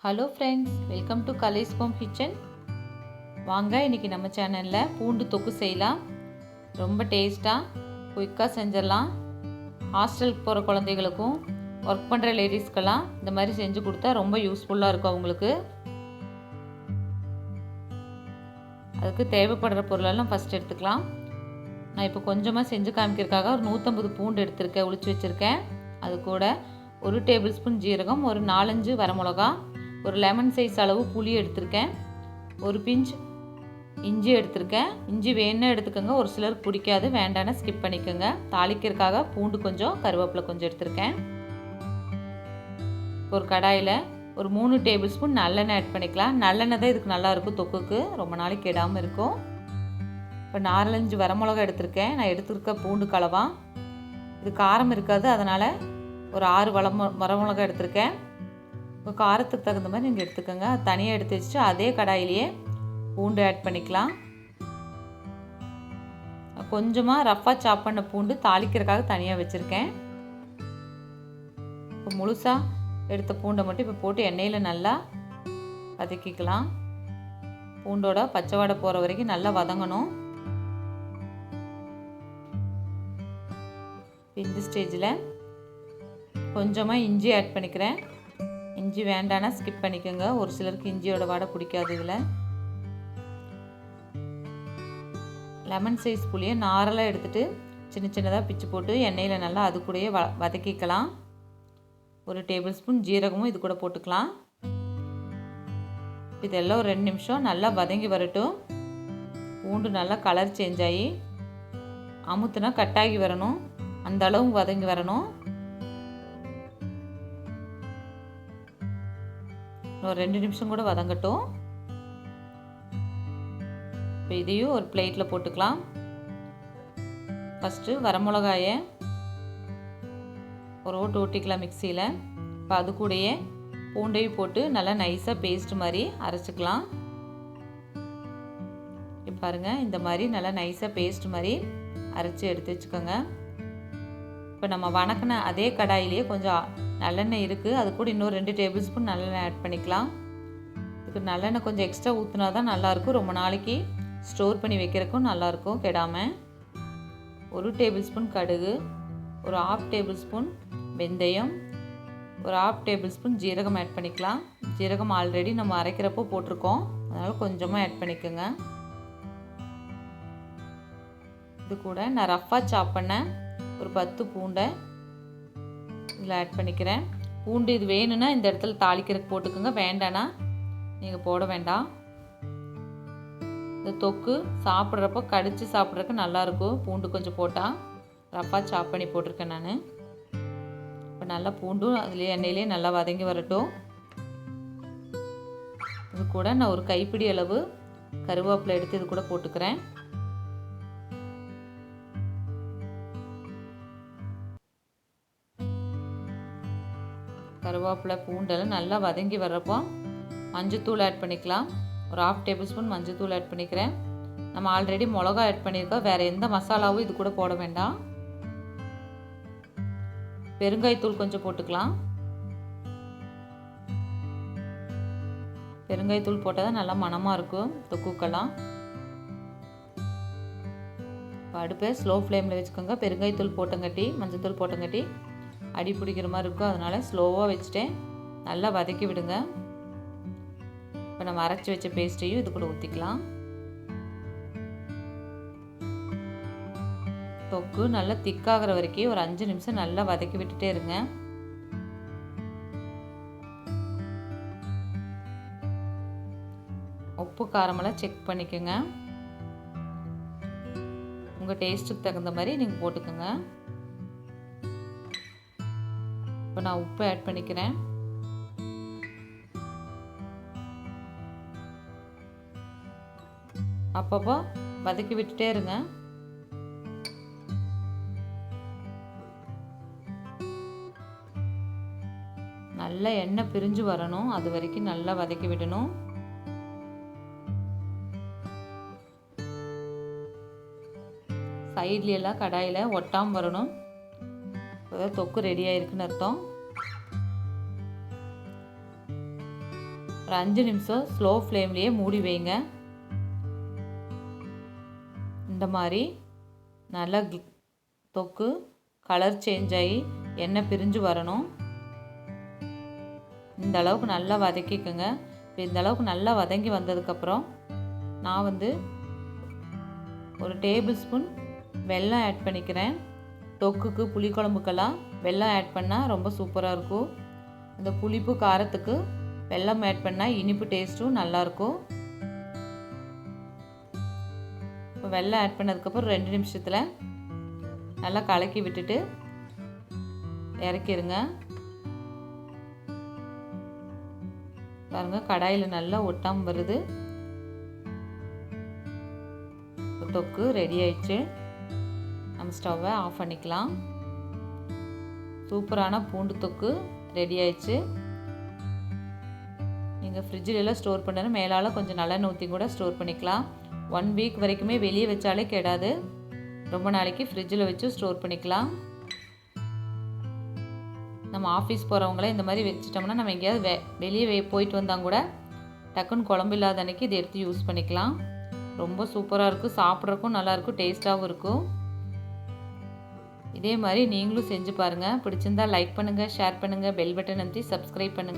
Hello friends, welcome to கலைஸ் home kitchen. வாங்க, இன்றைக்கி நம்ம சேனலில் பூண்டு தொக்கு செய்யலாம். ரொம்ப டேஸ்ட்டாக குயிக்காக செஞ்சிடலாம். ஹாஸ்டலுக்கு போகிற குழந்தைகளுக்கும் ஒர்க் பண்ணுற லேடிஸ்க்கெல்லாம் இந்த மாதிரி செஞ்சு கொடுத்தா ரொம்ப யூஸ்ஃபுல்லாக இருக்கும் அவங்களுக்கு. அதுக்கு தேவைப்படுற பொருளெல்லாம் ஃபஸ்ட் எடுத்துக்கலாம். நான் இப்போ கொஞ்சமாக செஞ்சு காமிக்கிறதுக்காக ஒரு 150 பூண்டு எடுத்திருக்கேன், உளிச்சு வச்சுருக்கேன். அது கூட 1 டேபிள் ஸ்பூன் ஜீரகம், ஒரு 4-5 வரமிளகா, ஒரு லெமன் சைஸ் அளவு புளி எடுத்திருக்கேன், ஒரு பிஞ்ச் இஞ்சி எடுத்திருக்கேன். இஞ்சி வேணும்னா எடுத்துக்கோங்க, ஒரு சிலருக்கு பிடிக்காது, வேண்டானா ஸ்கிப் பண்ணிக்கோங்க. தாளிக்கிறதுக்காக பூண்டு கொஞ்சம், கருவேப்பிலை கொஞ்சம் எடுத்திருக்கேன். ஒரு கடாயில் ஒரு 3 டேபிள் ஸ்பூன் நல்லெண்ணெய் ஆட் பண்ணிக்கலாம். நல்லெண்ணெய் தான் இதுக்கு நல்லாயிருக்கும், தொக்குக்கு ரொம்ப நாளைக்கு கெடாமல் இருக்கும். இப்போ 4-5 வரமிளகா எடுத்திருக்கேன். நான் எடுத்துருக்க பூண்டு கலவா, இது காரம் இருக்காது, அதனால் ஒரு 6 வரமிளகா எடுத்திருக்கேன். உங்கள் காரத்துக்கு தகுந்த மாதிரி நீங்கள் எடுத்துக்கோங்க. தனியாக எடுத்து வச்சுட்டு அதே கடாயிலேயே பூண்டு ஆட் பண்ணிக்கலாம். கொஞ்சமாக ரஃப்பாக சாப் பண்ண பூண்டு தாளிக்கிறதுக்காக தனியாக வச்சுருக்கேன். இப்போ முழுசாக எடுத்த பூண்டை மட்டும் இப்போ போட்டு எண்ணெயில் நல்லா வதக்கிக்கலாம். பூண்டோட பச்சை வாடை போகிற வரைக்கும் நல்லா வதங்கணும். இந்த ஸ்டேஜில் கொஞ்சமாக இஞ்சி ஆட் பண்ணிக்கிறேன். இஞ்சி வேண்டானா ஸ்கிப் பண்ணிக்கோங்க, ஒரு சிலருக்கு இஞ்சியோட வாடை பிடிக்காது. இதில் லெமன் சைஸ் புளியை நாரெல்லாம் எடுத்துகிட்டு சின்ன சின்னதாக பிச்சு போட்டு எண்ணெயில் நல்லா அது கூடயே வதக்கிக்கலாம். ஒரு டேபிள் ஸ்பூன் ஜீரகமும் இது கூட போட்டுக்கலாம். இதெல்லாம் ஒரு 2 நிமிஷம் நல்லா வதங்கி வரட்டும். பூண்டு நல்லா கலர் சேஞ்ச் ஆகி அமுத்துனா கட்டாகி வரணும், அந்த அளவு வதங்கி வரணும். ஒரு 2 நிமிஷம் கூட வதங்கட்டும். இப்போ இதையும் ஒரு பிளேட்டில் போட்டுக்கலாம். ஃபஸ்ட்டு வரமிளகாயை ஒரு ஓட்டு ஓட்டிக்கலாம் மிக்சியில். இப்போ அது கூடயே பூண்டையும் போட்டு நல்லா நைஸாக பேஸ்ட் மாதிரி அரைச்சிக்கலாம். இப்போ பாருங்கள், இந்த மாதிரி நல்லா நைஸாக பேஸ்ட் மாதிரி அரைச்சி எடுத்து வச்சுக்கோங்க. இப்போ நம்ம வணக்கின அதே கடாயிலேயே கொஞ்சம் நல்லெண்ணெய் இருக்குது, அது கூட இன்னொரு 2 டேபிள் ஸ்பூன் நல்லெண்ணெய் ஆட் பண்ணிக்கலாம். இதுக்கு நல்லெண்ணெய் கொஞ்சம் எக்ஸ்ட்ரா ஊற்றினா தான் நல்லாயிருக்கும், ரொம்ப நாளைக்கு ஸ்டோர் பண்ணி வைக்கிறதுக்கும் நல்லாயிருக்கும் கெடாமல். 1 டேபிள் ஸ்பூன் கடுகு, ஒரு 1/2 டேபிள் ஸ்பூன் வெந்தயம், ஒரு 1/2 டேபிள் ஸ்பூன் ஜீரகம் ஆட் பண்ணிக்கலாம். ஜீரகம் ஆல்ரெடி நம்ம அரைக்கிறப்போ போட்டிருக்கோம், அதனால் கொஞ்சமாக ஆட் பண்ணிக்கோங்க. இது கூட நான் ரஃப்பாக சாப் பண்ண ஒரு 10 பூண்டை இதில் ஆட் பண்ணிக்கிறேன். பூண்டு இது வேணும்னா இந்த இடத்துல தாளிக்கிறதுக்கு போட்டுக்கோங்க, வேண்டானா நீங்கள் போட வேண்டாம். இந்த தொக்கு சாப்பிட்றப்போ கடித்து சாப்பிட்றதுக்கு நல்லாயிருக்கும், பூண்டு கொஞ்சம் போட்டால். ரஃப்பாக சாப் பண்ணி போட்டிருக்கேன் நான். இப்போ நல்லா பூண்டும் அதுலேயே எண்ணெயிலே நல்லா வதங்கி வரட்டும். இது கூட நான் ஒரு கைப்பிடி அளவு கருவேப்பிலை எடுத்து இது கூட போட்டுக்கிறேன். கருவேப்பிலை பூண்டெல்லாம் நல்லா வதங்கி வர்றப்போ மஞ்சத்தூள் ஆட் பண்ணிக்கலாம். ஒரு 1/2 டேபிள் ஸ்பூன் மஞ்சத்தூள் ஆட் பண்ணிக்கிறேன். நம்ம ஆல்ரெடி மிளகா ஆட் பண்ணியிருக்கோம், வேறு எந்த மசாலாவும் இது கூட போட வேண்டாம். பெருங்காயத்தூள் கொஞ்சம் போட்டுக்கலாம். பெருங்காயத்தூள் போட்டால் தான் நல்லா மணமாக இருக்கும் தொக்குக்கெல்லாம். இப்போ அடுப்பை ஸ்லோ ஃப்ளேமில் வச்சுக்கோங்க. பெருங்காயத்தூள் போட்டங்காட்டி மஞ்சத்தூள் போட்டங்காட்டி அடி பிடிக்கிற மாதிரி இருக்கும், அதனால் ஸ்லோவாக வச்சுட்டேன் நல்லா வதக்கி விடுங்க. இப்போ நம்ம அரைச்சி வச்ச பேஸ்ட்டையும் இது கூட ஊற்றிக்கலாம். தொக்கு நல்லா திக்காகிற வரைக்கும் ஒரு 5 நிமிஷம் நல்லா வதக்கி விட்டுட்டே இருங்க. உப்பு காரமெல்லாம் செக் பண்ணிக்கோங்க, உங்கள் டேஸ்ட்டுக்கு தகுந்த மாதிரி நீங்கள் போட்டுக்கோங்க. இப்போ நான் உப்பு ஆட் பண்ணிக்கிறேன். அப்பப்போ வதக்கி விட்டுட்டே இருங்க. நல்லா எண்ணெய் பிரிஞ்சு வரணும், அது வரைக்கும் நல்லா வதக்கி விடணும். சைட்லாம் கடாயில் ஒட்டாமல் வரணும். தொக்கு ரெடி ஆயிருக்குன்னு அர்த்தம். ஒரு 5 நிமிஷம் ஸ்லோ ஃப்ளேம்லேயே மூடி வைங்க. இந்த மாதிரி நல்லா தொக்கு கலர் சேஞ்ச் ஆகி எண்ணெய் பிரிஞ்சு வரணும். இந்த அளவுக்கு நல்லா வதக்கிக்கோங்க. இப்போ இந்த அளவுக்கு நல்லா வதங்கி வந்ததுக்கப்புறம் நான் ஒரு டேபிள் ஸ்பூன் வெல்லம் ஆட் பண்ணிக்கிறேன். தொக்குக்கு புளிக்குழம்புக்கெல்லாம் வெல்லம் ஆட் பண்ணால் ரொம்ப சூப்பராக இருக்கும். அந்த புளிப்பு காரத்துக்கு வெல்லம் ஆட் பண்ணால் இனிப்பு டேஸ்ட்டும் நல்லாயிருக்கும். இப்போ வெல்லம் ஆட் பண்ணதுக்கப்புறம் 2 நிமிஷத்தில் நல்லா கலக்கி விட்டுட்டு இறக்கிடுங்க. பாருங்கள், கடாயில் நல்லா ஒட்டாமல் வருது. தொக்கு ரெடி ஆயிடுச்சு. நம்ம ஸ்டவ்வை ஆஃப் பண்ணிக்கலாம். சூப்பரான பூண்டு தொக்கு ரெடி ஆயிடுச்சு. நீங்கள் ஃப்ரிட்ஜில் எல்லாம் ஸ்டோர் பண்ணணும். மேலால் கொஞ்சம் நல்லெண்ணெய் ஊற்றி கூட ஸ்டோர் பண்ணிக்கலாம். 1 வீக் வரைக்குமே வெளியே வச்சாலே கெடாது. ரொம்ப நாளைக்கு ஃப்ரிட்ஜில் வச்சு ஸ்டோர் பண்ணிக்கலாம். நம்ம ஆஃபீஸ் போகிறவங்களே இந்த மாதிரி வச்சுட்டோம்னா நம்ம எங்கேயாவது வெளியே போயிட்டு வந்தால் கூட டக்குன்னு குழம்பு இல்லாத அன்றைக்கி இதை எடுத்து யூஸ் பண்ணிக்கலாம். ரொம்ப சூப்பராக இருக்கும். சாப்பிட்றதுக்கும் நல்லாயிருக்கும், டேஸ்ட்டாகவும் இருக்கும். இதே மாதிரி நீங்களும் செஞ்சு பாருங்கள். பிடிச்சிருந்தால் லைக் பண்ணுங்கள், ஷேர் பண்ணுங்கள், பெல் பட்டன் அழுத்தி சப்ஸ்கிரைப் பண்ணுங்கள்.